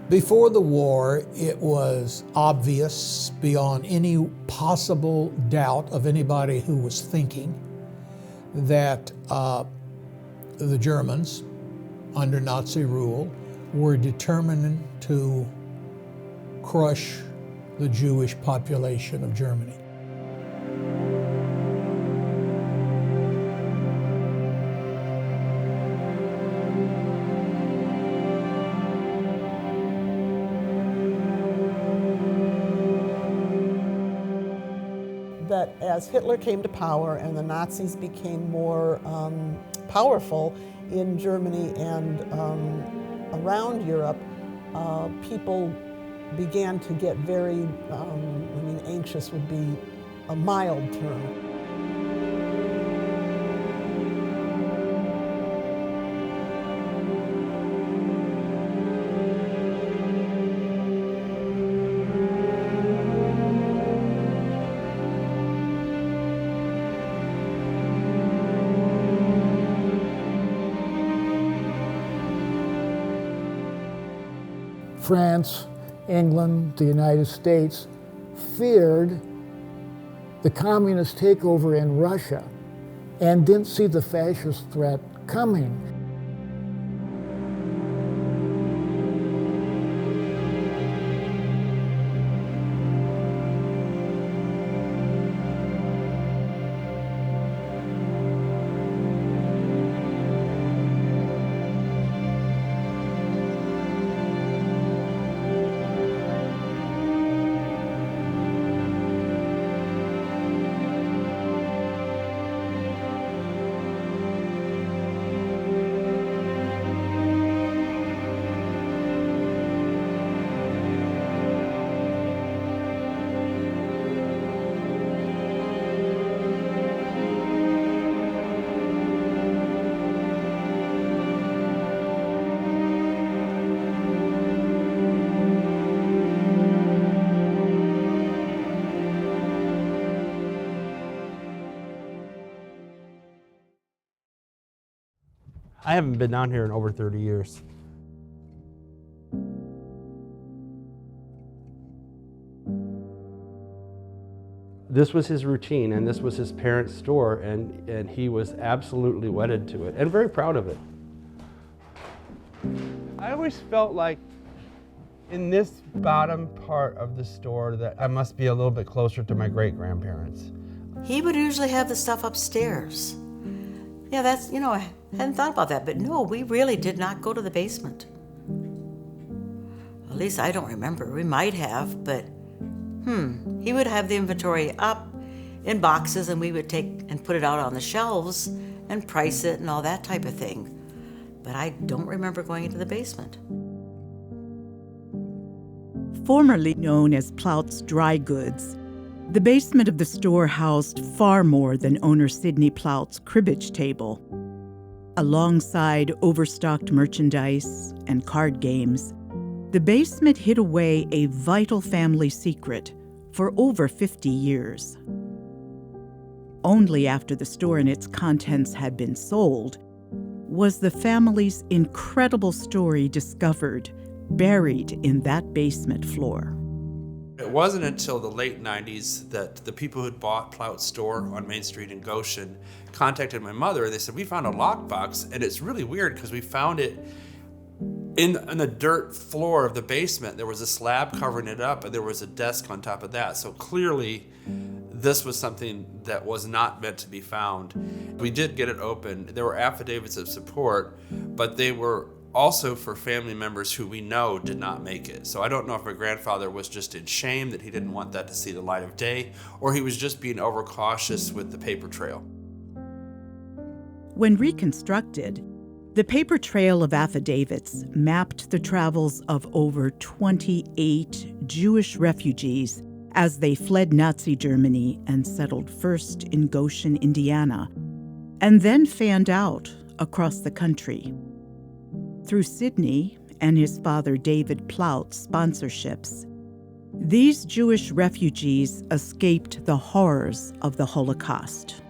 Before the war, it was obvious beyond any possible doubt of anybody who was thinking that the Germans, under Nazi rule, were determined to crush the Jewish population of Germany. That as Hitler came to power and the Nazis became more powerful in Germany and around Europe, people began to get very, anxious would be a mild term. France, England, the United States feared the communist takeover in Russia and didn't see the fascist threat coming. I haven't been down here in over 30 years. This was his routine, and this was his parents' store, and he was absolutely wedded to it and very proud of it. I always felt like in this bottom part of the store that I must be a little bit closer to my great-grandparents. He would usually have the stuff upstairs. Yeah, that's, I hadn't thought about that, but no, we really did not go to the basement. At least I don't remember. We might have, but he would have the inventory up in boxes and we would take and put it out on the shelves and price it and all that type of thing. But I don't remember going into the basement. Formerly known as Plout's Dry Goods, the basement of the store housed far more than owner Sidney Plaut's cribbage table. Alongside overstocked merchandise and card games, the basement hid away a vital family secret for over 50 years. Only after the store and its contents had been sold was the family's incredible story discovered, buried in that basement floor. It wasn't until the late 90s that the people who'd bought Plout's store on Main Street in Goshen contacted my mother. They said, we found a lockbox, and it's really weird because we found it in the dirt floor of the basement. There was a slab covering it up, and there was a desk on top of that. So clearly, this was something that was not meant to be found. We did get it open. There were affidavits of support, but they were also for family members who we know did not make it. So I don't know if my grandfather was just in shame that he didn't want that to see the light of day, or he was just being overcautious with the paper trail. When reconstructed, the paper trail of affidavits mapped the travels of over 28 Jewish refugees as they fled Nazi Germany and settled first in Goshen, Indiana, and then fanned out across the country. Through Sidney and his father David Plaut's sponsorships, these Jewish refugees escaped the horrors of the Holocaust.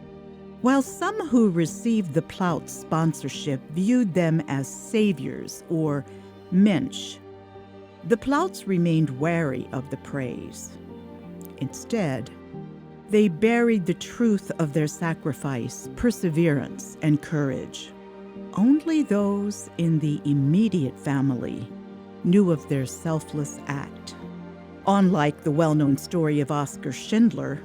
While some who received the Plout sponsorship viewed them as saviors or mensch, The Plouts remained wary of the praise. Instead, they buried the truth of their sacrifice, perseverance, and courage. Only those in the immediate family knew of their selfless act. Unlike the well-known story of Oskar Schindler,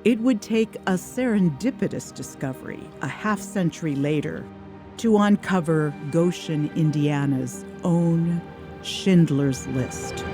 it would take a serendipitous discovery a half-century later to uncover Goshen, Indiana's own Schindler's List.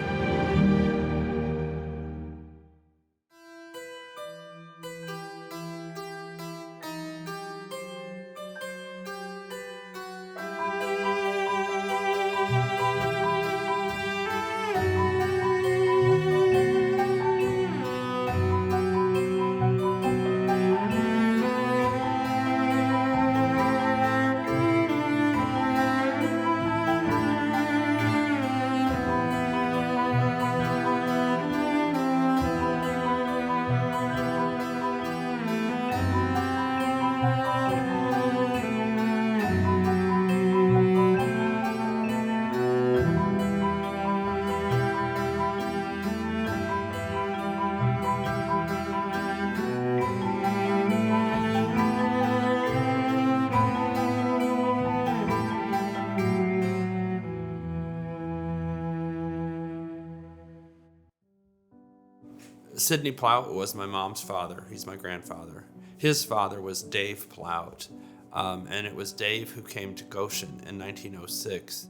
Sidney Plaut was my mom's father. He's my grandfather. His father was Dave Plout, and it was Dave who came to Goshen in 1906.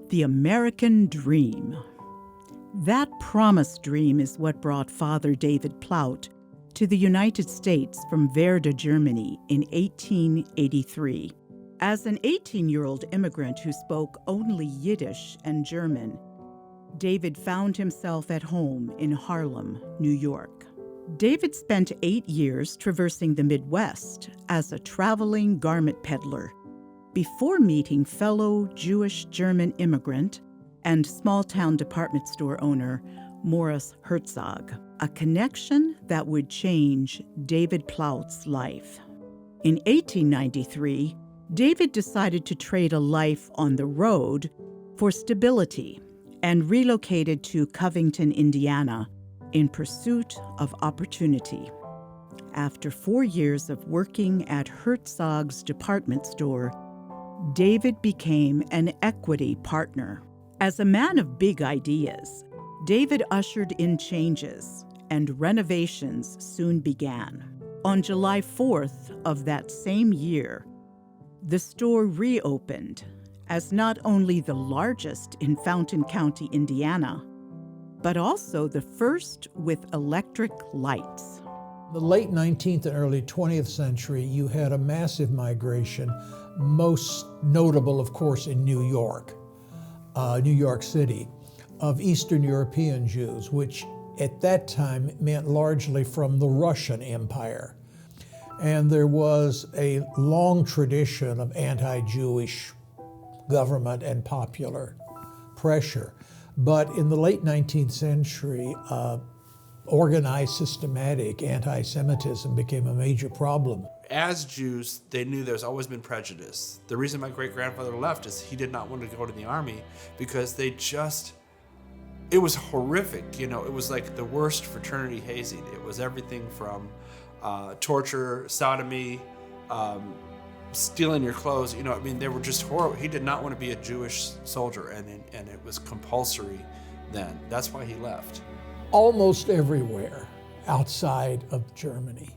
The American Dream. That promised dream is what brought Father David Plout to the United States from Werder, Germany in 1883. As an 18-year-old immigrant who spoke only Yiddish and German, David found himself at home in Harlem, New York. David spent 8 years traversing the Midwest as a traveling garment peddler before meeting fellow Jewish-German immigrant and small-town department store owner Morris Herzog, a connection that would change David Plaut's life. In 1893, David decided to trade a life on the road for stability and relocated to Covington, Indiana, in pursuit of opportunity. After 4 years of working at Herzog's department store, David became an equity partner. As a man of big ideas, David ushered in changes, and renovations soon began. On July 4th of that same year, the store reopened as not only the largest in Fountain County, Indiana, but also the first with electric lights. The late 19th and early 20th century, you had a massive migration, most notable, of course, in New York City, of Eastern European Jews, which at that time meant largely from the Russian Empire. And there was a long tradition of anti-Jewish government and popular pressure. But in the late 19th century, organized, systematic anti-Semitism became a major problem. As Jews, they knew there's always been prejudice. The reason my great-grandfather left is he did not want to go to the army because it was horrific. You know, it was like the worst fraternity hazing. It was everything from torture, sodomy, stealing your clothes. You know, I mean, they were just horrible. He did not want to be a Jewish soldier, and it was compulsory then. That's why he left. Almost everywhere outside of Germany,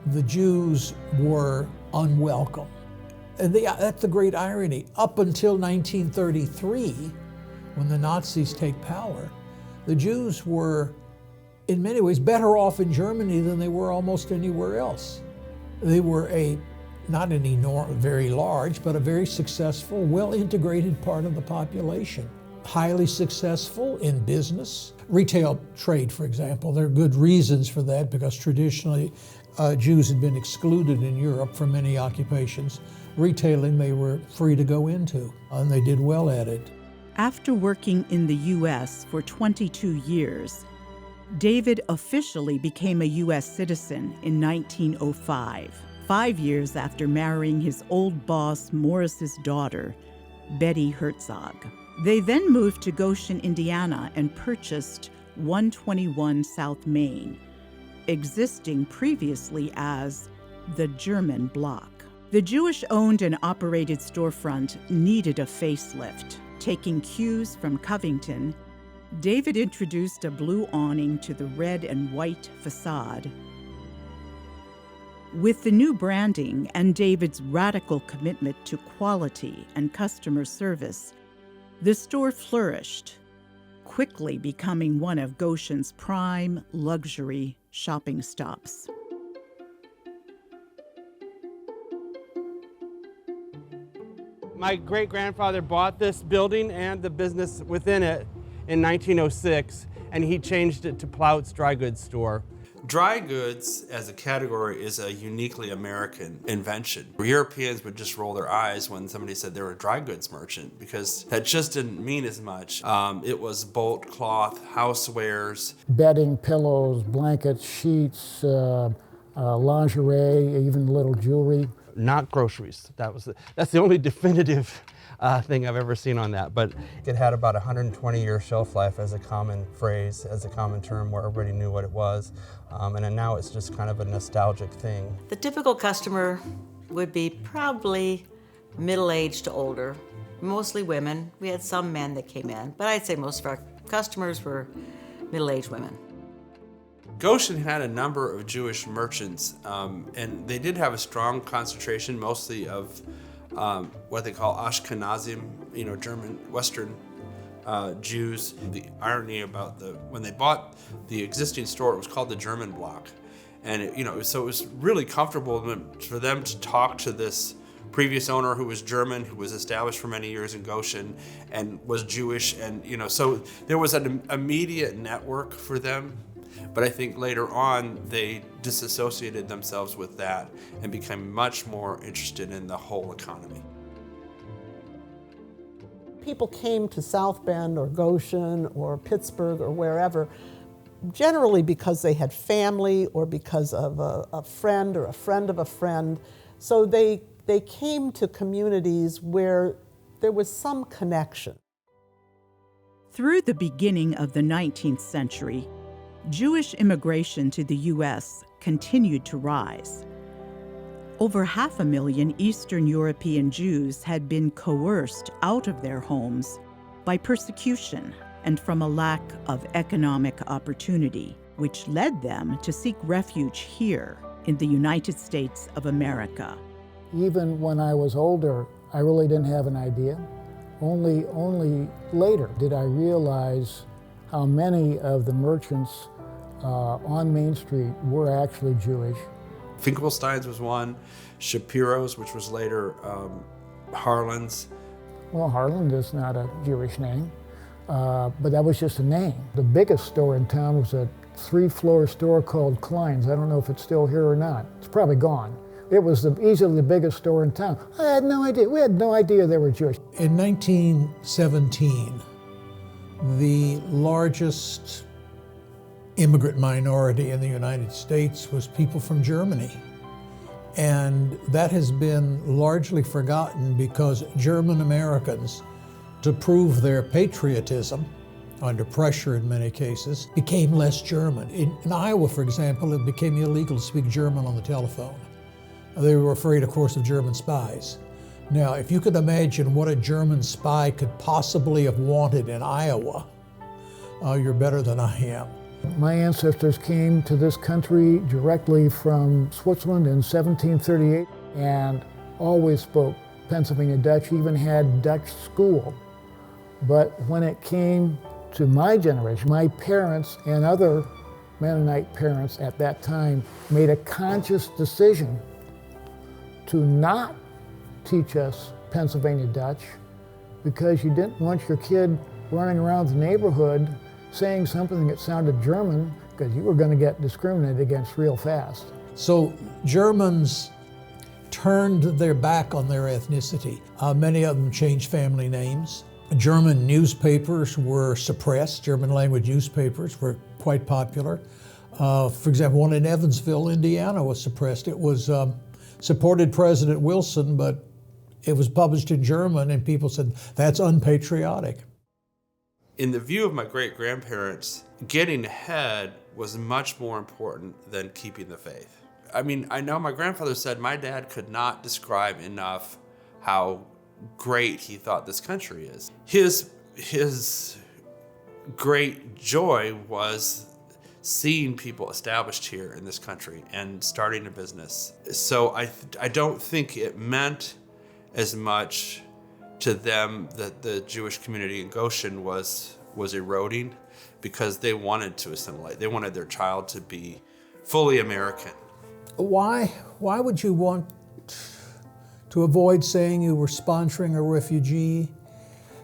the Jews were unwelcome. And that's the great irony. Up until 1933, when the Nazis take power, the Jews were, in many ways, better off in Germany than they were almost anywhere else. They were not an enormous, very large, but a very successful, well-integrated part of the population. Highly successful in business, retail trade, for example. There are good reasons for that because traditionally Jews had been excluded in Europe from many occupations. Retailing they were free to go into, and they did well at it. After working in the U.S. for 22 years, David officially became a U.S. citizen in 1905, 5 years after marrying his old boss Morris's daughter, Betty Herzog. They then moved to Goshen, Indiana, and purchased 121 South Main, existing previously as the German Block. The Jewish-owned and operated storefront needed a facelift. Taking cues from Covington, David introduced a blue awning to the red and white facade. With the new branding and David's radical commitment to quality and customer service, the store flourished, quickly becoming one of Goshen's prime luxury shopping stops. My great-grandfather bought this building and the business within it in 1906, and he changed it to Plout's dry goods store. Dry goods as a category is a uniquely American invention. Europeans would just roll their eyes when somebody said they were a dry goods merchant because that just didn't mean as much. It was bolt cloth, housewares. Bedding, pillows, blankets, sheets, lingerie, even little jewelry. Not groceries. That's the only definitive thing I've ever seen on that. But it had about 120-year shelf life as a common phrase, as a common term where everybody knew what it was. And then now it's just kind of a nostalgic thing. The typical customer would be probably middle-aged to older, mostly women. We had some men that came in, but I'd say most of our customers were middle-aged women. Goshen had a number of Jewish merchants, and they did have a strong concentration, mostly of what they call Ashkenazim, German, Western Jews. The irony about when they bought the existing store, it was called the German Block, and so it was really comfortable for them to talk to this previous owner who was German, who was established for many years in Goshen and was Jewish, and so there was an immediate network for them. But I think later on, they disassociated themselves with that and became much more interested in the whole economy. People came to South Bend or Goshen or Pittsburgh or wherever, generally because they had family or because of a friend or a friend of a friend. So they came to communities where there was some connection. Through the beginning of the 19th century, Jewish immigration to the U.S. continued to rise. Over 500,000 Eastern European Jews had been coerced out of their homes by persecution and from a lack of economic opportunity, which led them to seek refuge here in the United States of America. Even when I was older, I really didn't have an idea. Only later did I realize how many of the merchants on Main Street were actually Jewish. Finkelstein's was one, Shapiro's, which was later Harlan's. Well, Harlan is not a Jewish name, but that was just a name. The biggest store in town was a 3-floor store called Klein's. I don't know if it's still here or not. It's probably gone. It was easily the biggest store in town. I had no idea. We had no idea they were Jewish. In 1917, the largest immigrant minority in the United States was people from Germany. And that has been largely forgotten because German Americans, to prove their patriotism, under pressure in many cases, became less German. In Iowa, for example, it became illegal to speak German on the telephone. They were afraid, of course, of German spies. Now, if you could imagine what a German spy could possibly have wanted in Iowa, you're better than I am. My ancestors came to this country directly from Switzerland in 1738 and always spoke Pennsylvania Dutch, even had Dutch school. But when it came to my generation, my parents and other Mennonite parents at that time made a conscious decision to not teach us Pennsylvania Dutch because you didn't want your kid running around the neighborhood saying something that sounded German because you were going to get discriminated against real fast. So Germans turned their back on their ethnicity. Many of them changed family names. German newspapers were suppressed. German language newspapers were quite popular. For example, one in Evansville, Indiana was suppressed. It was supported President Wilson, but it was published in German and people said, that's unpatriotic. in the view of my great-grandparents, getting ahead was much more important than keeping the faith. I mean, I know my grandfather said my dad could not describe enough how great he thought this country is. His great joy was seeing people established here in this country and starting a business. So I don't think it meant as much to them that the Jewish community in Goshen was eroding, because they wanted to assimilate. They wanted their child to be fully American. Why would you want to avoid saying you were sponsoring a refugee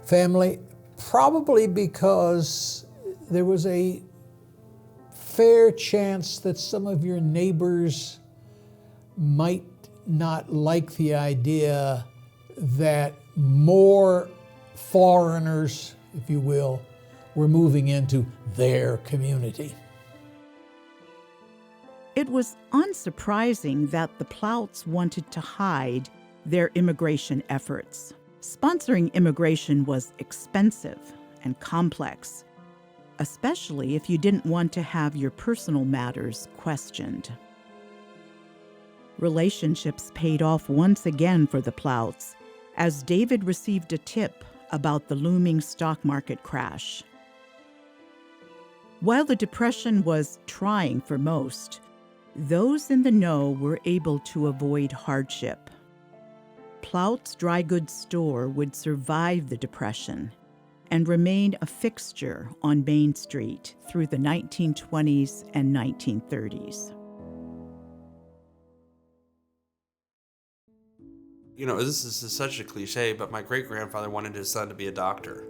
family? Probably because there was a fair chance that some of your neighbors might not like the idea that more foreigners, if you will, were moving into their community. It was unsurprising that the Plouts wanted to hide their immigration efforts. Sponsoring immigration was expensive and complex, especially if you didn't want to have your personal matters questioned. Relationships paid off once again for the Plouts, as David received a tip about the looming stock market crash. While the Depression was trying for most, those in the know were able to avoid hardship. Plout's dry goods store would survive the Depression and remain a fixture on Main Street through the 1920s and 1930s. You know, this is such a cliche, but my great-grandfather wanted his son to be a doctor.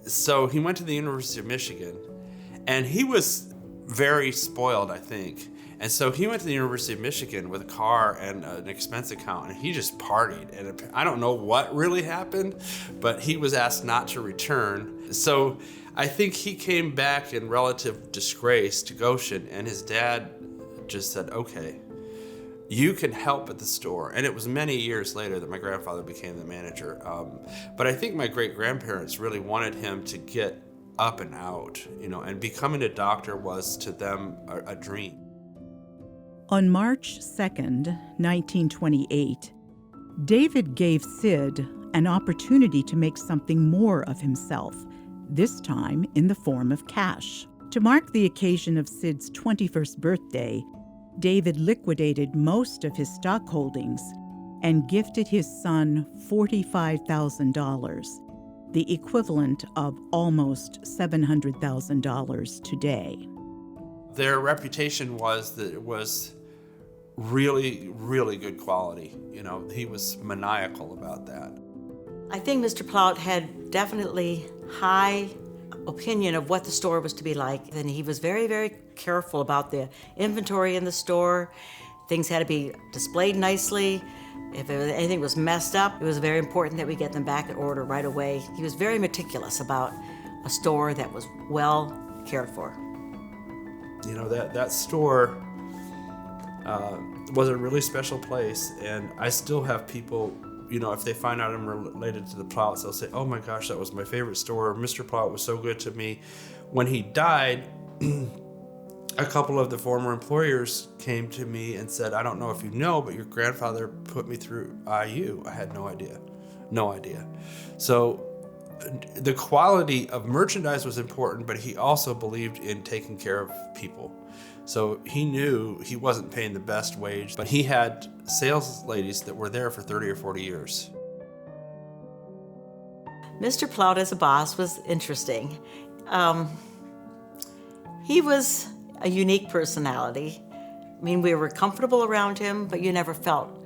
So he went to the University of Michigan, and he was very spoiled, I think. And so he went to the University of Michigan with a car and an expense account, and he just partied. And I don't know what really happened, but he was asked not to return. So I think he came back in relative disgrace to Goshen, and his dad just said, okay, you can help at the store. And it was many years later that my grandfather became the manager. But I think my great-grandparents really wanted him to get up and out, you know, and becoming a doctor was to them a dream. On March 2nd, 1928, David gave Sid an opportunity to make something more of himself, this time in the form of cash. To mark the occasion of Sid's 21st birthday, David liquidated most of his stock holdings and gifted his son $45,000, the equivalent of almost $700,000 today. Their reputation was that it was really, really good quality. You know, he was maniacal about that. I think Mr. Plout had definitely high opinion of what the store was to be like, and he was very, very careful about the inventory in the store. Things had to be displayed nicely. If anything was messed up, it was very important that we get them back in order right away. He was very meticulous about a store that was well cared for. You know, that store was a really special place, and I still have people, you know, if they find out I'm related to the Plouts, they'll say, oh my gosh, that was my favorite store. Mr. Plout was so good to me. When he died, a couple of the former employers came to me and said, I don't know if you know, but your grandfather put me through IU. I had no idea. So the quality of merchandise was important, but he also believed in taking care of people. So he knew he wasn't paying the best wage, but he had sales ladies that were there for 30 or 40 years. Mr. Plout as a boss was interesting. He was a unique personality. I mean, we were comfortable around him, but you never felt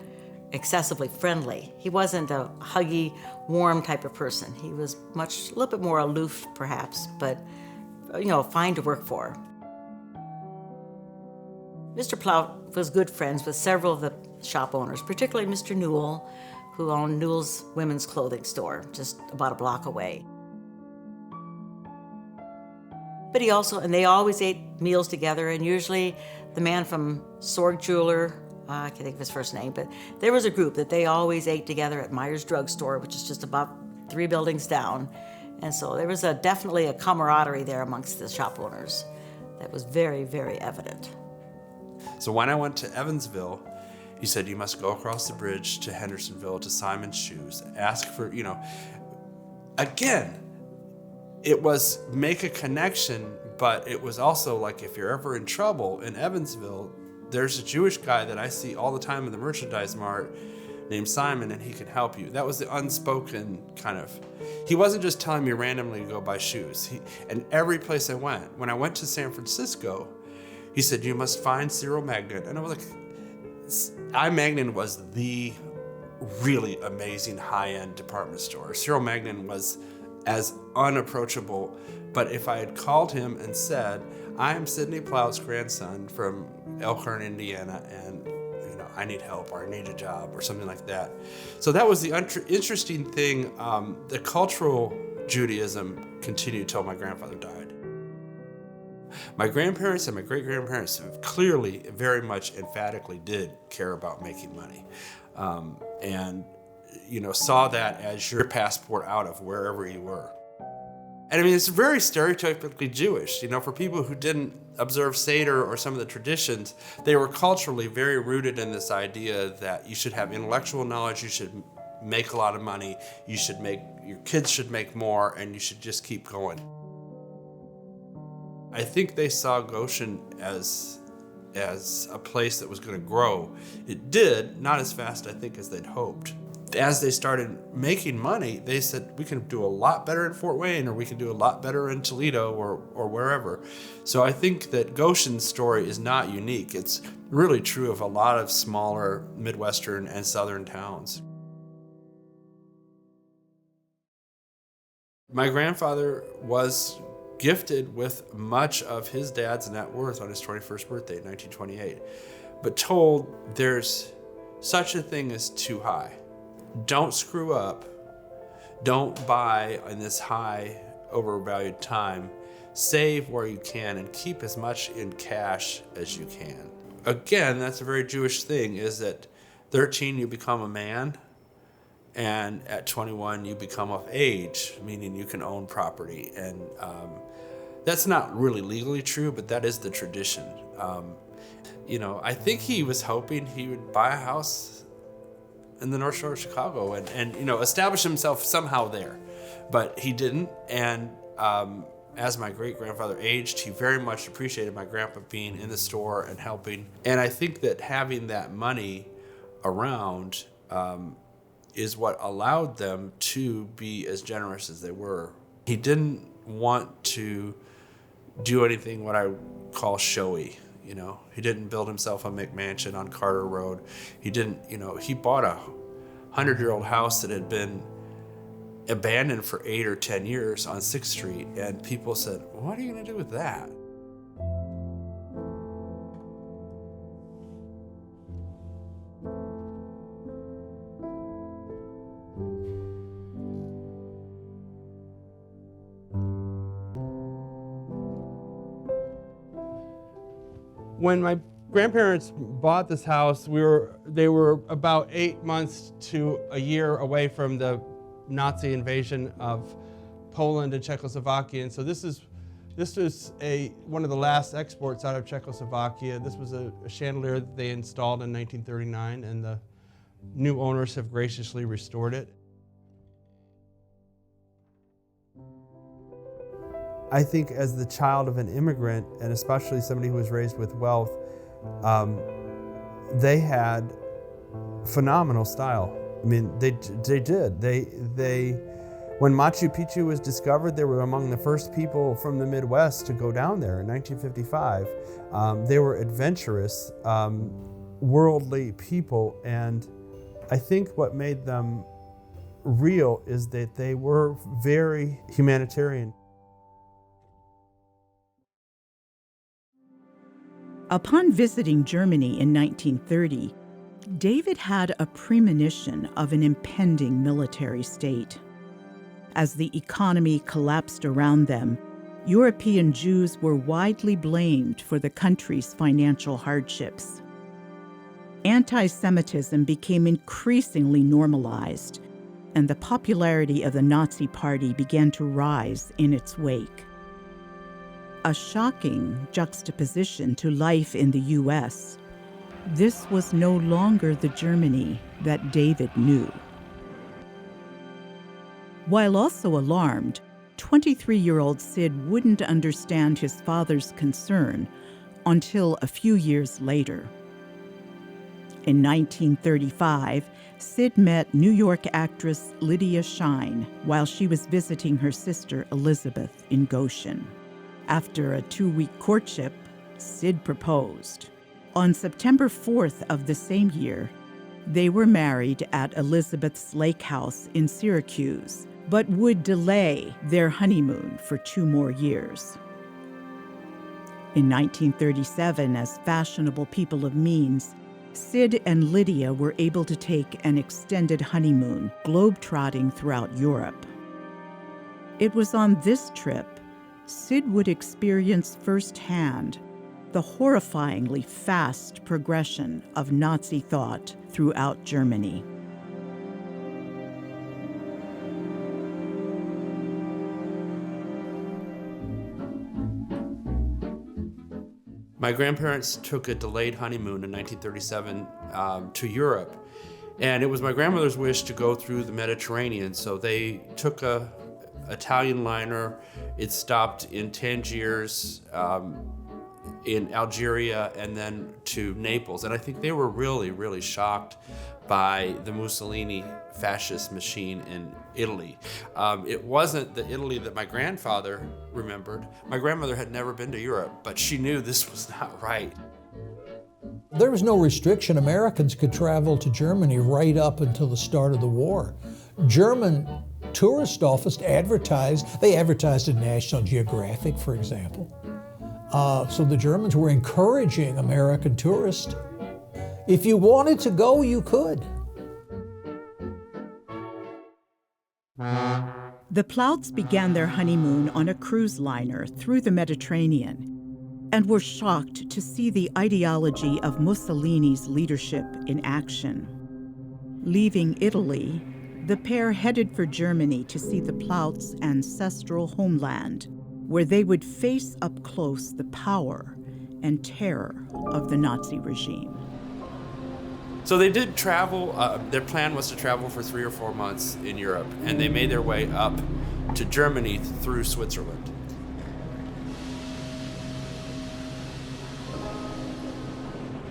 excessively friendly. He wasn't a huggy, warm type of person. He was a little bit more aloof, perhaps, but, you know, fine to work for. Mr. Plout was good friends with several of the shop owners, particularly Mr. Newell, who owned Newell's women's clothing store, just about a block away. But they always ate meals together, and usually the man from Sorg Jeweler, I can't think of his first name, but there was a group that they always ate together at Myers Drug Store, which is just about 3 buildings down. And so there was definitely a camaraderie there amongst the shop owners that was very, very evident. So when I went to Evansville, he said, you must go across the bridge to Hendersonville to Simon's Shoes, ask for, again, it was make a connection, but it was also like, if you're ever in trouble in Evansville, there's a Jewish guy that I see all the time in the merchandise mart named Simon, and he can help you. That was the unspoken kind of, he wasn't just telling me randomly to go buy shoes. And every place I went, when I went to San Francisco, he said, you must find Cyril Magnin. And I was like, Magnin was the really amazing high-end department store. Cyril Magnin was as unapproachable, but if I had called him and said, I am Sidney Plaut's grandson from Elkhorn, Indiana, and I need help, or I need a job, or something like that. So that was the interesting thing. The cultural Judaism continued till my grandfather died. My grandparents and my great-grandparents clearly, very much emphatically did care about making money. And saw that as your passport out of wherever you were. And I mean, it's very stereotypically Jewish. For people who didn't observe Seder or some of the traditions, they were culturally very rooted in this idea that you should have intellectual knowledge, you should make a lot of money, your kids should make more, and you should just keep going. I think they saw Goshen as a place that was going to grow. It did, not as fast, I think, as they'd hoped. As they started making money, they said, we can do a lot better in Fort Wayne, or we can do a lot better in Toledo, or wherever. So I think that Goshen's story is not unique. It's really true of a lot of smaller Midwestern and Southern towns. My grandfather was gifted with much of his dad's net worth on his 21st birthday in 1928, but told there's such a thing as too high. Don't screw up. Don't buy in this high, overvalued time. Save where you can and keep as much in cash as you can. Again, that's a very Jewish thing, is that 13, you become a man, and at 21, you become of age, meaning you can own property. And that's not really legally true, but that is the tradition. I think he was hoping he would buy a house in the North Shore of Chicago and establish himself somehow there. But he didn't, and as my great-grandfather aged, he very much appreciated my grandpa being in the store and helping. And I think that having that money around is what allowed them to be as generous as they were. He didn't want to do anything what I call showy. He didn't build himself a McMansion on Carter Road. He didn't, he bought a 100-year-old house that had been abandoned for 8 or 10 years on 6th Street. And people said, what are you going to do with that? When my grandparents bought this house, they were about 8 months to a year away from the Nazi invasion of Poland and Czechoslovakia, and so this was one of the last exports out of Czechoslovakia. This was a chandelier that they installed in 1939, and the new owners have graciously restored it. I think as the child of an immigrant, and especially somebody who was raised with wealth, they had phenomenal style. I mean, they did. When Machu Picchu was discovered, they were among the first people from the Midwest to go down there in 1955. They were adventurous, worldly people, and I think what made them real is that they were very humanitarian. Upon visiting Germany in 1930, David had a premonition of an impending military state. As the economy collapsed around them, European Jews were widely blamed for the country's financial hardships. Anti-Semitism became increasingly normalized, and the popularity of the Nazi Party began to rise in its wake. A shocking juxtaposition to life in the U.S., this was no longer the Germany that David knew. While also alarmed, 23-year-old Sid wouldn't understand his father's concern until a few years later. In 1935, Sid met New York actress Lydia Shine while she was visiting her sister Elizabeth in Goshen. After a 2-week courtship, Sid proposed. On September 4th of the same year, they were married at Elizabeth's lake house in Syracuse, but would delay their honeymoon for 2 more years. In 1937, as fashionable people of means, Sid and Lydia were able to take an extended honeymoon, globe-trotting throughout Europe. It was on this trip Sid would experience firsthand the horrifyingly fast progression of Nazi thought throughout Germany. My grandparents took a delayed honeymoon in 1937 to Europe, and it was my grandmother's wish to go through the Mediterranean, so they took a Italian liner. It stopped in Tangiers, in Algeria, and then to Naples. And I think they were really, really shocked by the Mussolini fascist machine in Italy. It wasn't the Italy that my grandfather remembered. My grandmother had never been to Europe, but she knew this was not right. There was no restriction. Americans could travel to Germany right up until the start of the war. German tourist office advertised. They advertised in National Geographic, for example. So the Germans were encouraging American tourists. If you wanted to go, you could. The Plouts began their honeymoon on a cruise liner through the Mediterranean and were shocked to see the ideology of Mussolini's leadership in action. Leaving Italy, the pair headed for Germany to see the Plouts' ancestral homeland, where they would face up close the power and terror of the Nazi regime. So they did travel. Their plan was to travel for 3 or 4 months in Europe, and they made their way up to Germany through Switzerland.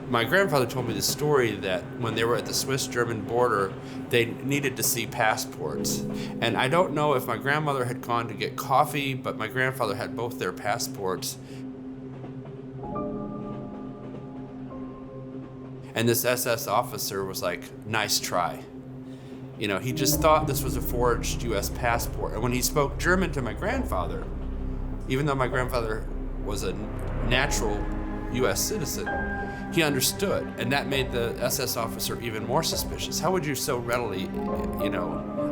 My grandfather told me the story that when they were at the Swiss-German border, they needed to see passports. And I don't know if my grandmother had gone to get coffee, but my grandfather had both their passports. And this SS officer was like, "Nice try." You know, he just thought this was a forged US passport. And when he spoke German to my grandfather, even though my grandfather was a natural US citizen, he understood, and that made the SS officer even more suspicious. How would you so readily,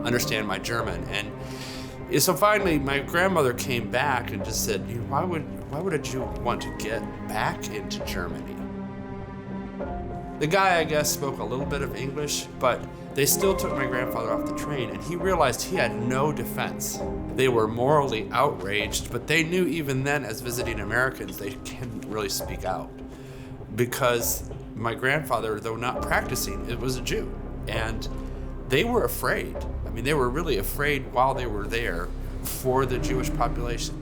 understand my German? And so finally, my grandmother came back and just said, why would a Jew want to get back into Germany? The guy, I guess, spoke a little bit of English, but they still took my grandfather off the train, and he realized he had no defense. They were morally outraged, but they knew even then, as visiting Americans, they couldn't really speak out. Because my grandfather, though not practicing, it was a Jew. And they were afraid. I mean, they were really afraid while they were there for the Jewish population.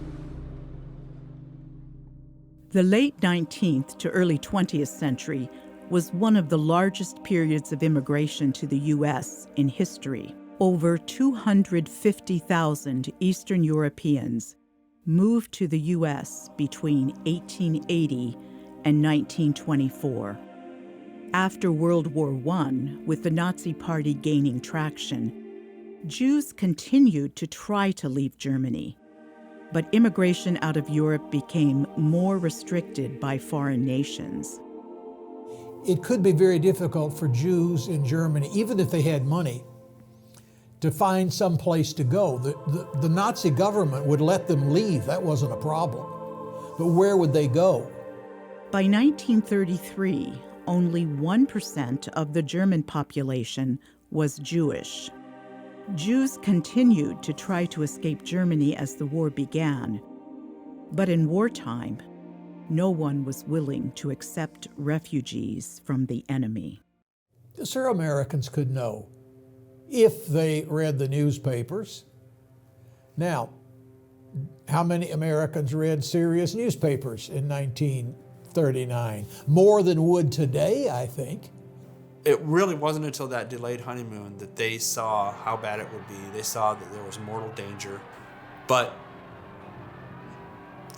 The late 19th to early 20th century was one of the largest periods of immigration to the U.S. in history. Over 250,000 Eastern Europeans moved to the U.S. between 1880 and 1924. After World War I, with the Nazi Party gaining traction, Jews continued to try to leave Germany, but immigration out of Europe became more restricted by foreign nations. It could be very difficult for Jews in Germany, even if they had money, to find some place to go. The Nazi government would let them leave. That wasn't a problem. But where would they go? By 1933, only 1% of the German population was Jewish. Jews continued to try to escape Germany as the war began. But in wartime, no one was willing to accept refugees from the enemy. Sir, Americans could know if they read the newspapers. Now, how many Americans read serious newspapers in 1939? More than would today, I think. It really wasn't until that delayed honeymoon that they saw how bad it would be. They saw that there was mortal danger. But,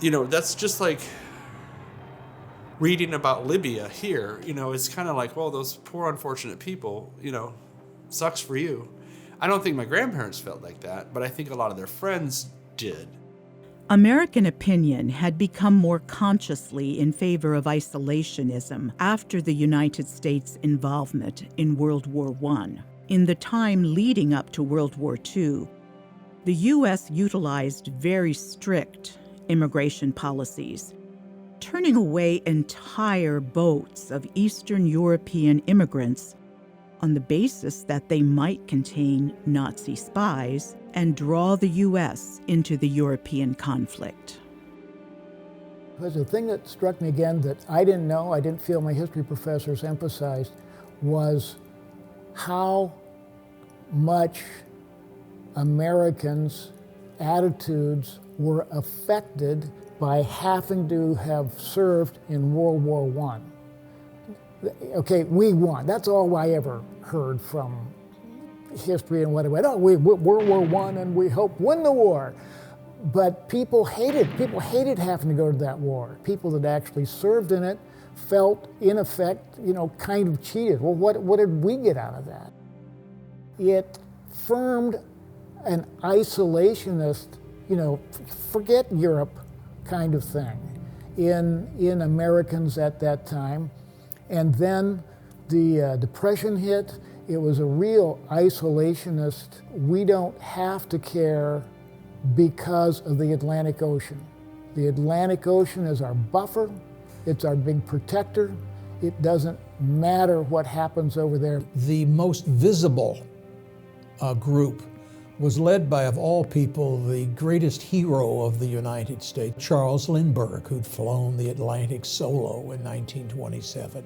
that's just like reading about Libya here. It's kind of like, well, those poor unfortunate people, sucks for you. I don't think my grandparents felt like that, but I think a lot of their friends did. American opinion had become more consciously in favor of isolationism after the United States' involvement in World War I. In the time leading up to World War II, the U.S. utilized very strict immigration policies, turning away entire boats of Eastern European immigrants on the basis that they might contain Nazi spies and draw the U.S. into the European conflict. Because the thing that struck me again that I didn't know, I didn't feel my history professors emphasized, was how much Americans' attitudes were affected by having to have served in World War I. Okay, we won. That's all I ever heard from history and whatever. Oh, World War I and we hope win the war. But people hated having to go to that war. People that actually served in it felt, in effect, kind of cheated. Well, what did we get out of that? It firmed an isolationist, forget Europe kind of thing in Americans at that time. And then the Depression hit. It was a real isolationist. We don't have to care because of the Atlantic Ocean. The Atlantic Ocean is our buffer. It's our big protector. It doesn't matter what happens over there. The most visible group was led by, of all people, the greatest hero of the United States, Charles Lindbergh, who'd flown the Atlantic solo in 1927.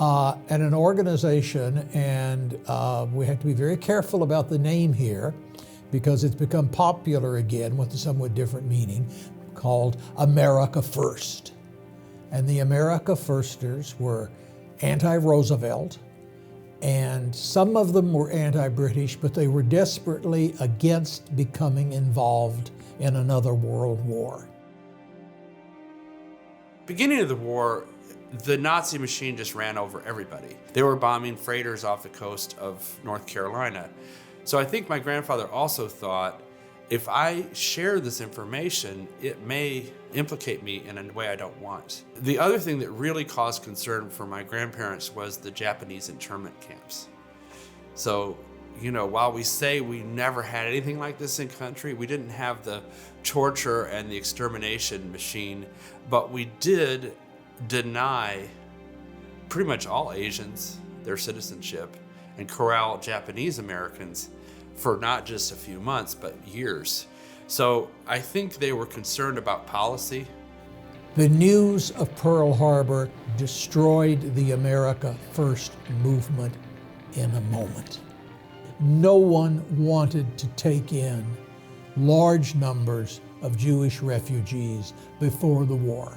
And an organization, and we have to be very careful about the name here because it's become popular again with a somewhat different meaning, called America First. And the America Firsters were anti-Roosevelt, and some of them were anti-British, but they were desperately against becoming involved in another world war. Beginning of the war, the Nazi machine just ran over everybody. They were bombing freighters off the coast of North Carolina. So I think my grandfather also thought, if I share this information, it may implicate me in a way I don't want. The other thing that really caused concern for my grandparents was the Japanese internment camps. So, while we say we never had anything like this in country, we didn't have the torture and the extermination machine, but we did deny pretty much all Asians their citizenship and corral Japanese Americans for not just a few months, but years. So I think they were concerned about policy. The news of Pearl Harbor destroyed the America First movement in a moment. No one wanted to take in large numbers of Jewish refugees before the war.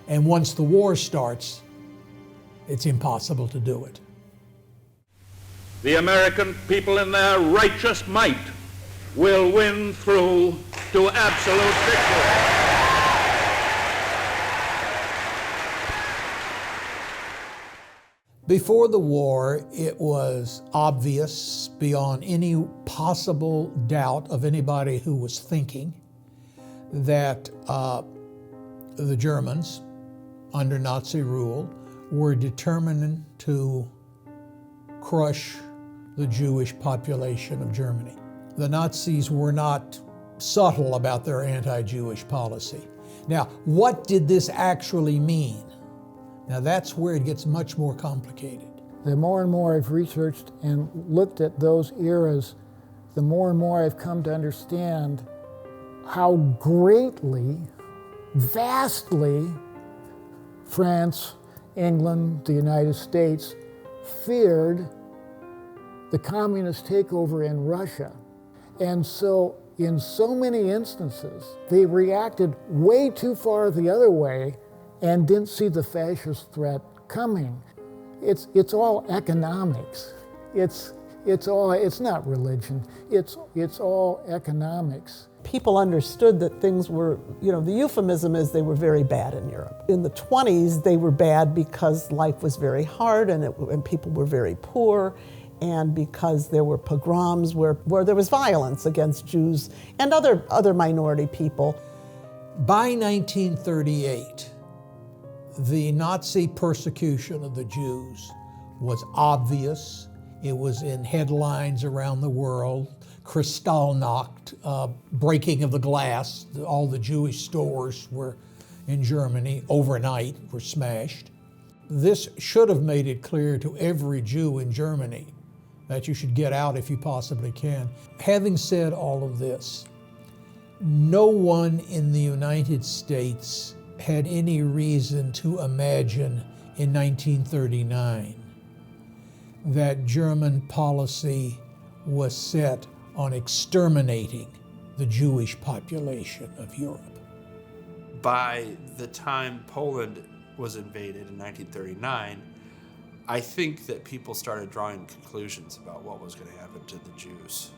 And once the war starts, it's impossible to do it. The American people in their righteous might will win through to absolute victory. Before the war, it was obvious beyond any possible doubt of anybody who was thinking that the Germans, under Nazi rule, were determined to crush the Jewish population of Germany. The Nazis were not subtle about their anti-Jewish policy. Now, what did this actually mean? Now, that's where it gets much more complicated. The more and more I've researched and looked at those eras, the more and more I've come to understand how greatly, vastly, France, England, the United States feared the communist takeover in Russia. And so, in so many instances, they reacted way too far the other way and didn't see the fascist threat coming. It's all economics. It's not religion. It's all economics. People understood that things were, the euphemism is they were very bad in Europe. In the 20s, they were bad because life was very hard and people were very poor, and because there were pogroms where there was violence against Jews and other minority people. By 1938, the Nazi persecution of the Jews was obvious. It was in headlines around the world. Kristallnacht, breaking of the glass. All the Jewish stores were in Germany overnight were smashed. This should have made it clear to every Jew in Germany that you should get out if you possibly can. Having said all of this, no one in the United States had any reason to imagine in 1939 that German policy was set on exterminating the Jewish population of Europe. By the time Poland was invaded in 1939, I think that people started drawing conclusions about what was going to happen to the Jews.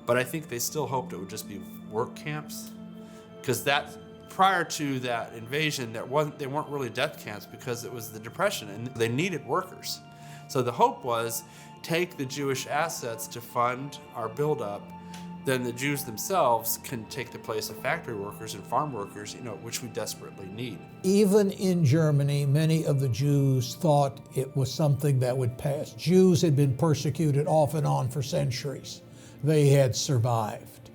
But I think they still hoped it would just be work camps, because prior to that invasion, they weren't really death camps because it was the Depression and they needed workers. So the hope was, take the Jewish assets to fund our buildup, then the Jews themselves can take the place of factory workers and farm workers, which we desperately need. Even in Germany, many of the Jews thought it was something that would pass. Jews had been persecuted off and on for centuries. They had survived.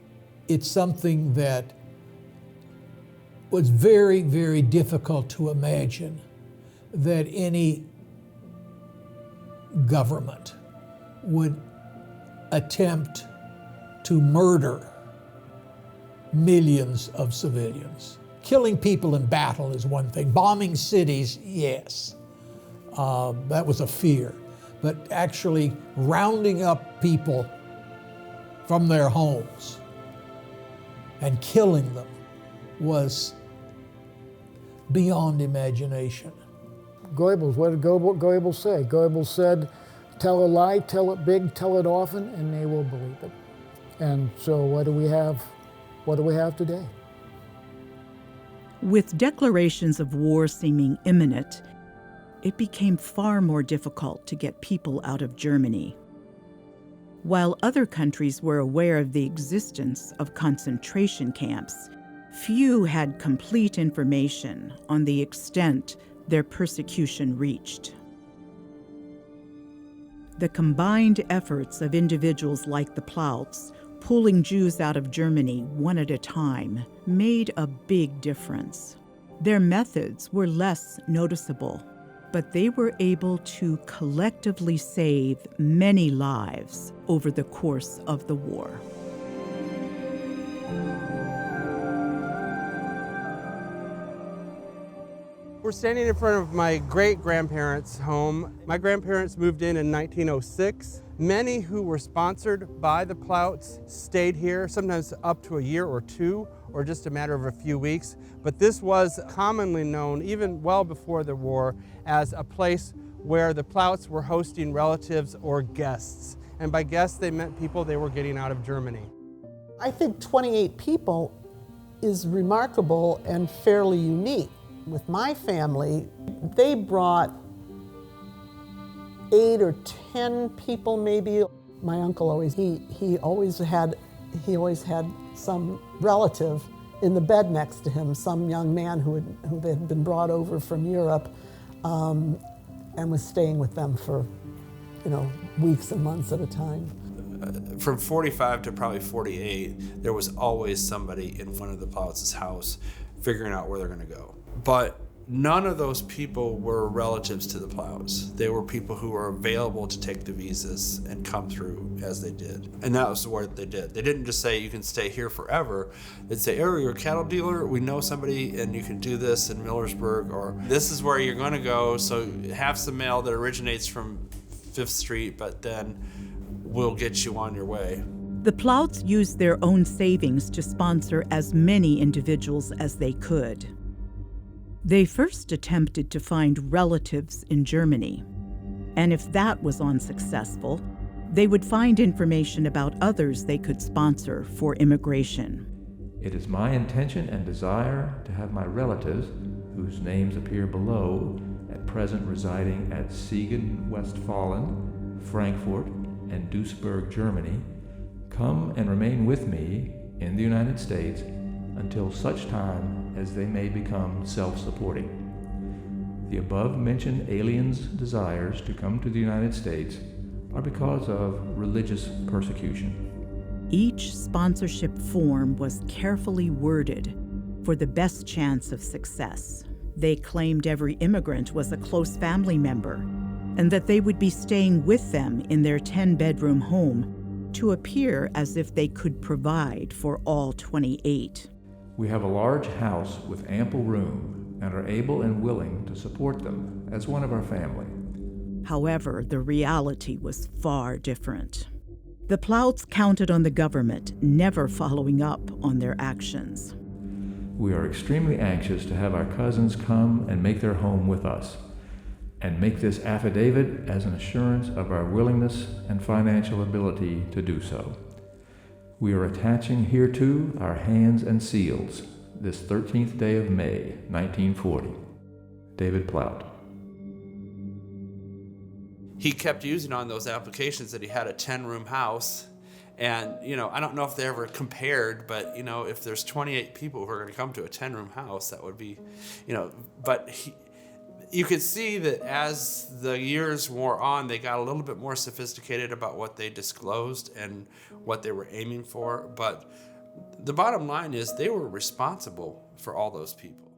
It's something that was very, very difficult to imagine that any government would attempt to murder millions of civilians. Killing people in battle is one thing. Bombing cities, yes, that was a fear. But actually rounding up people from their homes and killing them was beyond imagination. Goebbels, what did Goebbels say? Goebbels said, tell a lie, tell it big, tell it often, and they will believe it. And so what do we have? What do we have today? With declarations of war seeming imminent, it became far more difficult to get people out of Germany. While other countries were aware of the existence of concentration camps, few had complete information on the extent their persecution reached. The combined efforts of individuals like the Plouts, pulling Jews out of Germany one at a time, made a big difference. Their methods were less noticeable, but they were able to collectively save many lives over the course of the war. We're standing in front of my great-grandparents' home. My grandparents moved in 1906. Many who were sponsored by the Plouts stayed here, sometimes up to a year or two, or just a matter of a few weeks. But this was commonly known, even well before the war, as a place where the Plouts were hosting relatives or guests. And by guests, they meant people they were getting out of Germany. I think 28 people is remarkable and fairly unique. With my family, they brought 8 or 10 people maybe. My uncle always, he always had some relative in the bed next to him, some young man who had been brought over from Europe and was staying with them for, weeks and months at a time. From 45 to probably 48, there was always somebody in one of the Plouts' house figuring out where they're going to go. But none of those people were relatives to the Plouts. They were people who were available to take the visas and come through as they did. And that was what they did. They didn't just say, you can stay here forever. They'd say, oh, you're a cattle dealer? We know somebody and you can do this in Millersburg, or this is where you're going to go. So have some mail that originates from 5th Street, but then we'll get you on your way. The Plouts used their own savings to sponsor as many individuals as they could. They first attempted to find relatives in Germany, and if that was unsuccessful, they would find information about others they could sponsor for immigration. It is my intention and desire to have my relatives, whose names appear below, at present residing at Siegen, Westfalen, Frankfurt, and Duisburg, Germany, come and remain with me in the United States until such time as they may become self-supporting. The above-mentioned aliens' desires to come to the United States are because of religious persecution. Each sponsorship form was carefully worded for the best chance of success. They claimed every immigrant was a close family member and that they would be staying with them in their 10-bedroom home to appear as if they could provide for all 28. We have a large house with ample room and are able and willing to support them as one of our family. However, the reality was far different. The Plouts counted on the government never following up on their actions. We are extremely anxious to have our cousins come and make their home with us, and make this affidavit as an assurance of our willingness and financial ability to do so. We are attaching hereto our hands and seals this 13th day of May, 1940. David Plout. He kept using on those applications that he had a 10-room house. And, I don't know if they ever compared, but, if there's 28 people who are going to come to a 10-room house, that would be, but you could see that as the years wore on, they got a little bit more sophisticated about what they disclosed and what they were aiming for. But the bottom line is they were responsible for all those people.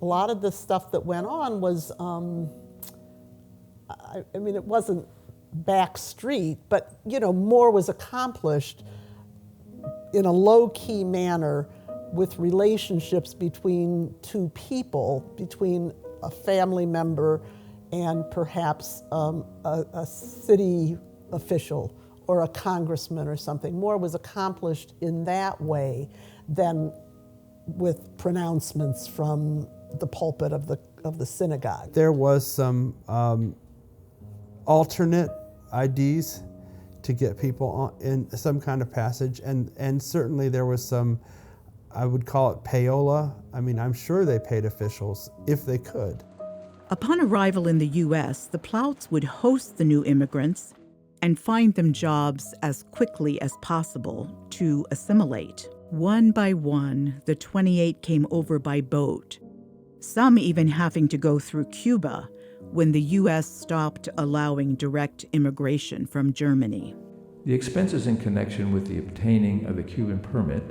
A lot of the stuff that went on was, it wasn't back street, but, more was accomplished in a low-key manner with relationships between two people, between a family member and perhaps a city official or a congressman or something. More was accomplished in that way than with pronouncements from the pulpit of the synagogue. There was some alternate IDs to get people in some kind of passage, and certainly there was some, I would call it payola. I'm sure they paid officials if they could. Upon arrival in the U.S., the Plouts would host the new immigrants and find them jobs as quickly as possible to assimilate. One by one, the 28 came over by boat, some even having to go through Cuba when the U.S. stopped allowing direct immigration from Germany. The expenses in connection with the obtaining of a Cuban permit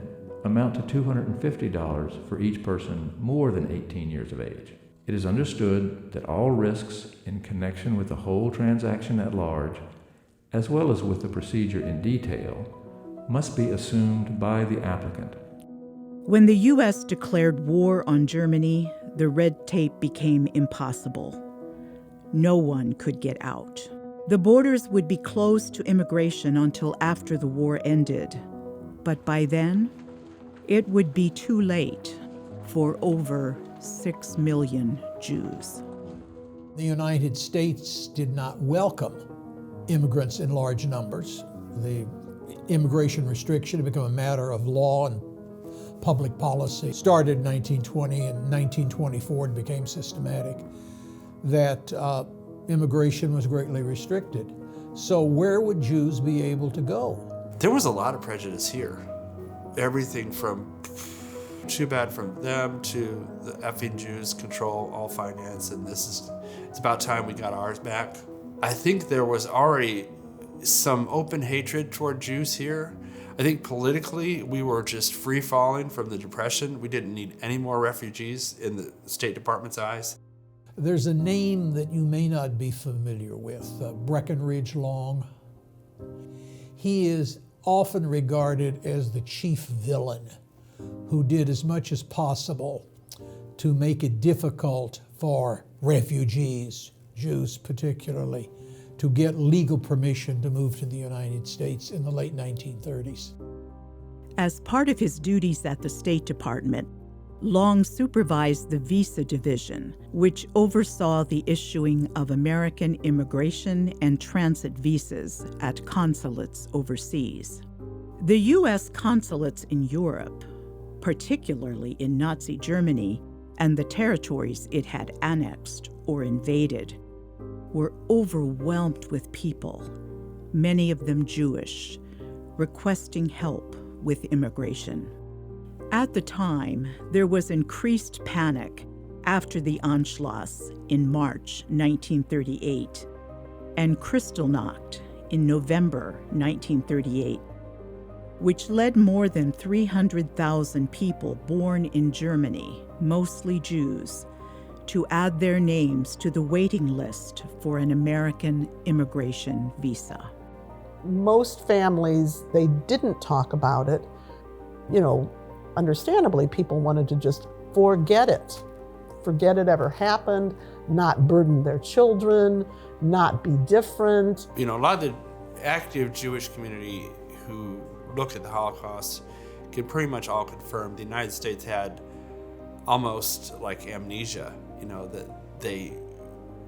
amount to $250 for each person more than 18 years of age. It is understood that all risks in connection with the whole transaction at large, as well as with the procedure in detail, must be assumed by the applicant. When the U.S. declared war on Germany, the red tape became impossible. No one could get out. The borders would be closed to immigration until after the war ended. But by then, it would be too late for over 6 million Jews. The United States did not welcome immigrants in large numbers. The immigration restriction had become a matter of law and public policy. It started in 1920, and in 1924 it became systematic that immigration was greatly restricted. So where would Jews be able to go? There was a lot of prejudice here. Everything from too bad from them to the effing Jews control all finance, and it's about time we got ours back. I think there was already some open hatred toward Jews here. I think politically, we were just free falling from the Depression. We didn't need any more refugees in the State Department's eyes. There's a name that you may not be familiar with, Breckinridge Long. He is often regarded as the chief villain who did as much as possible to make it difficult for refugees, Jews particularly, to get legal permission to move to the United States in the late 1930s. As part of his duties at the State Department, Long supervised the Visa Division, which oversaw the issuing of American immigration and transit visas at consulates overseas. The U.S. consulates in Europe, particularly in Nazi Germany and the territories it had annexed or invaded, were overwhelmed with people, many of them Jewish, requesting help with immigration. At the time, there was increased panic after the Anschluss in March 1938 and Kristallnacht in November 1938, which led more than 300,000 people born in Germany, mostly Jews, to add their names to the waiting list for an American immigration visa. Most families, they didn't talk about it. Understandably, people wanted to just forget it ever happened, not burden their children, not be different. A lot of the active Jewish community who looked at the Holocaust can pretty much all confirm the United States had almost like amnesia, that they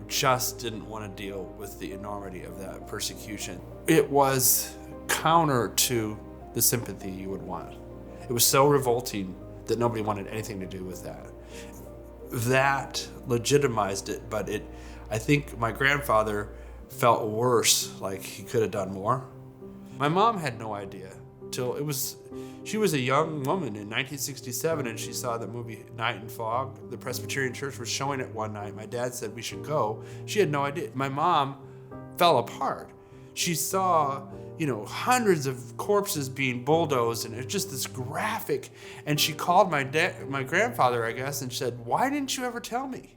just didn't want to deal with the enormity of that persecution. It was counter to the sympathy you would want. It was so revolting that nobody wanted anything to do with that. That legitimized it, but I think my grandfather felt worse, like he could have done more. My mom had no idea till she was a young woman in 1967 and she saw the movie Night and Fog. The Presbyterian Church was showing it one night. My dad said we should go. She had no idea. My mom fell apart. She saw, hundreds of corpses being bulldozed, and it's just this graphic. And she called my grandfather, I guess, and said, "Why didn't you ever tell me?"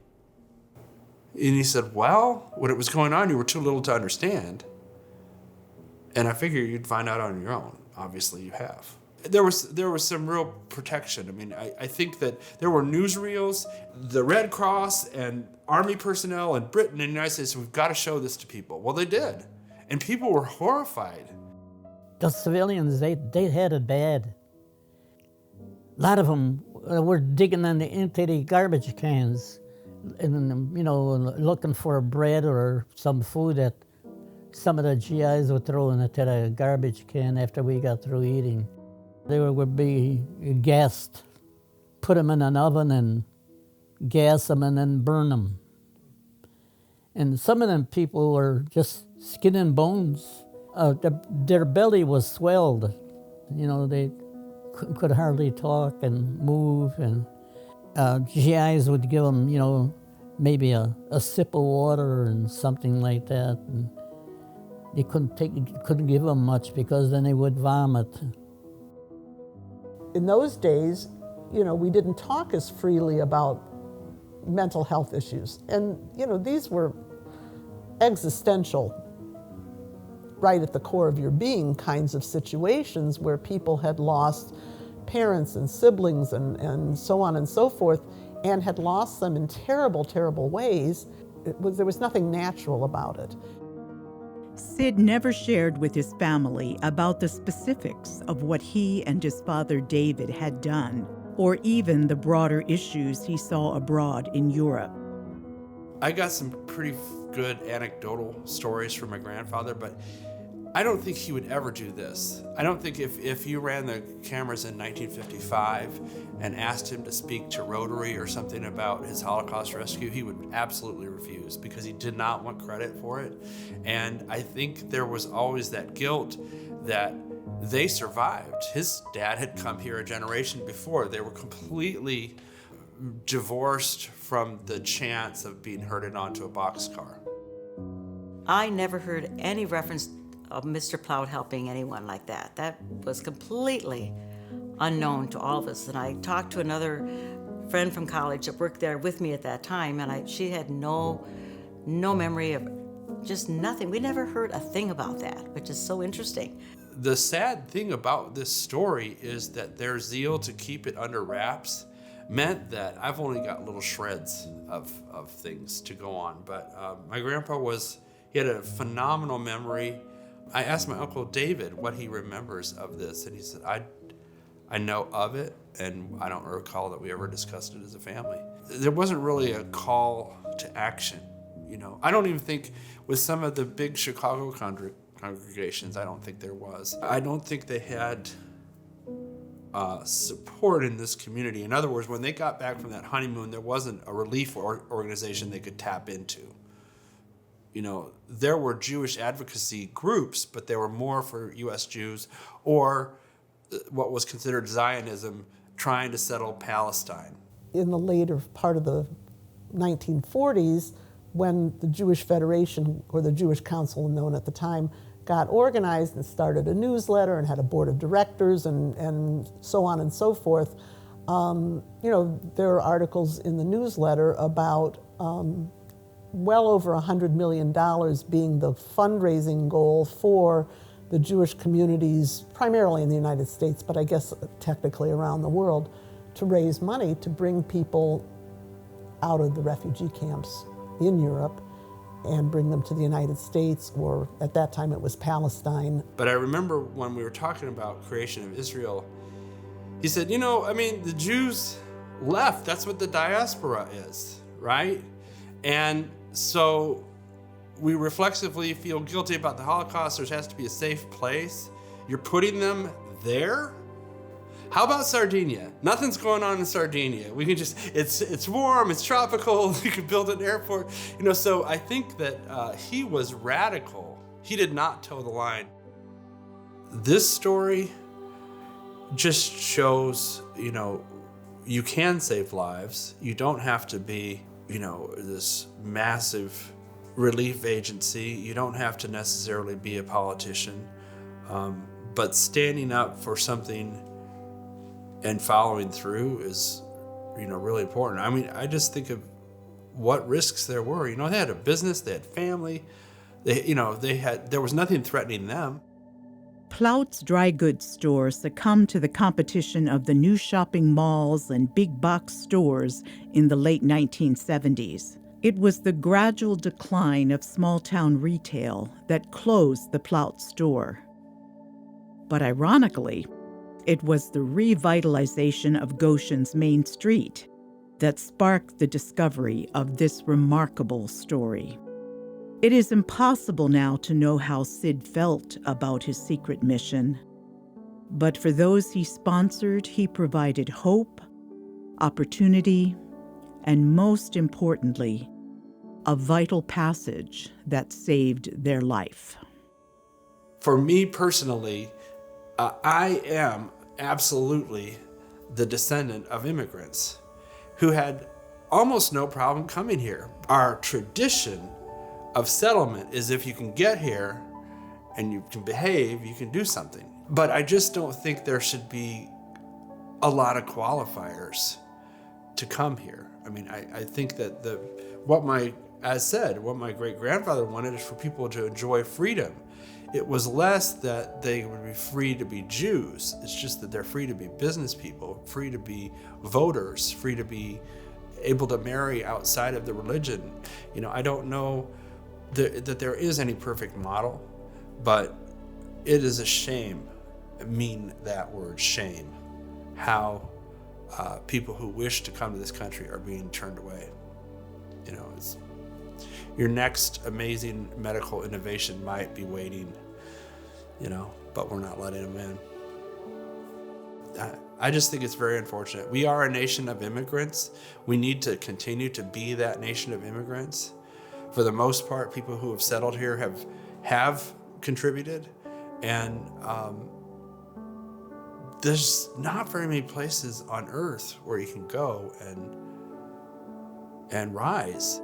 And he said, "Well, when it was going on, you were too little to understand. And I figure you'd find out on your own. Obviously, you have." There was some real protection. I think that there were newsreels, the Red Cross and Army personnel in Britain and the United States said, "We've got to show this to people." Well, they did. And people were horrified. The civilians, they had it bad. A lot of them were digging into the garbage cans and, looking for bread or some food that some of the GIs would throw into the garbage can after we got through eating. They would be gassed, put them in an oven and gas them and then burn them. And some of them people were just skin and bones. Their belly was swelled. They could hardly talk and move. And GIs would give them, maybe a sip of water and something like that. And they couldn't give them much because then they would vomit. In those days, we didn't talk as freely about mental health issues. And, these were existential, right at the core of your being kinds of situations where people had lost parents and siblings and so on and so forth, and had lost them in terrible, terrible ways. There was nothing natural about it. Sid never shared with his family about the specifics of what he and his father David had done, or even the broader issues he saw abroad in Europe. I got some pretty good anecdotal stories from my grandfather, but I don't think he would ever do this. I don't think if you ran the cameras in 1955 and asked him to speak to Rotary or something about his Holocaust rescue, he would absolutely refuse because he did not want credit for it. And I think there was always that guilt that they survived. His dad had come here a generation before. They were completely divorced from the chance of being herded onto a boxcar. I never heard any reference of Mr. Plout helping anyone like that. That was completely unknown to all of us. And I talked to another friend from college that worked there with me at that time, and she had no memory of just nothing. We never heard a thing about that, which is so interesting. The sad thing about this story is that their zeal to keep it under wraps meant that I've only got little shreds of things to go on. But my grandpa he had a phenomenal memory. I asked my Uncle David what he remembers of this, and he said, I know of it, and I don't recall that we ever discussed it as a family. There wasn't really a call to action, you know. I don't even think with some of the big Chicago congregations, I don't think there was. I don't think they had support in this community. In other words, when they got back from that honeymoon, there wasn't a relief organization they could tap into. You know, there were Jewish advocacy groups, but they were more for U.S. Jews or what was considered Zionism, trying to settle Palestine. In the later part of the 1940s, when the Jewish Federation, or the Jewish Council known at the time, got organized and started a newsletter and had a board of directors and so on and so forth, you know, there are articles in the newsletter about well over $100 million being the fundraising goal for the Jewish communities, primarily in the United States, but I guess technically around the world, to raise money to bring people out of the refugee camps in Europe and bring them to the United States, or at that time it was Palestine. But I remember when we were talking about creation of Israel, he said, you know, I mean, the Jews left. That's what the diaspora is, right? And so we reflexively feel guilty about the Holocaust. There has to be a safe place. You're putting them there? How about Sardinia? Nothing's going on in Sardinia. We can just, it's warm, it's tropical, you could build an airport. You know, so I think that he was radical. He did not toe the line. This story just shows, you know, you can save lives. You don't have to be, you know, this massive relief agency. You don't have to necessarily be a politician. But standing up for something and following through is, you know, really important. I mean, I just think of what risks there were. You know, they had a business, they had family, there was nothing threatening them. Plout's dry goods store succumbed to the competition of the new shopping malls and big box stores in the late 1970s. It was the gradual decline of small-town retail that closed the Plout store. But ironically, it was the revitalization of Goshen's main street that sparked the discovery of this remarkable story. It is impossible now to know how Sid felt about his secret mission, but for those he sponsored, he provided hope, opportunity, and most importantly, a vital passage that saved their life. For me personally, I am absolutely the descendant of immigrants who had almost no problem coming here. Our tradition of settlement is if you can get here and you can behave, you can do something. But I just don't think there should be a lot of qualifiers to come here. I mean, I think that what my great-grandfather wanted is for people to enjoy freedom. It was less that they would be free to be Jews. It's just that they're free to be business people, free to be voters, free to be able to marry outside of the religion. You know, I don't know that there is any perfect model, but it is a shame, I mean that word shame, how people who wish to come to this country are being turned away. You know, your next amazing medical innovation might be waiting, you know, but we're not letting them in. I just think it's very unfortunate. We are a nation of immigrants. We need to continue to be that nation of immigrants. For the most part, people who have settled here have contributed, and there's not very many places on earth where you can go and rise.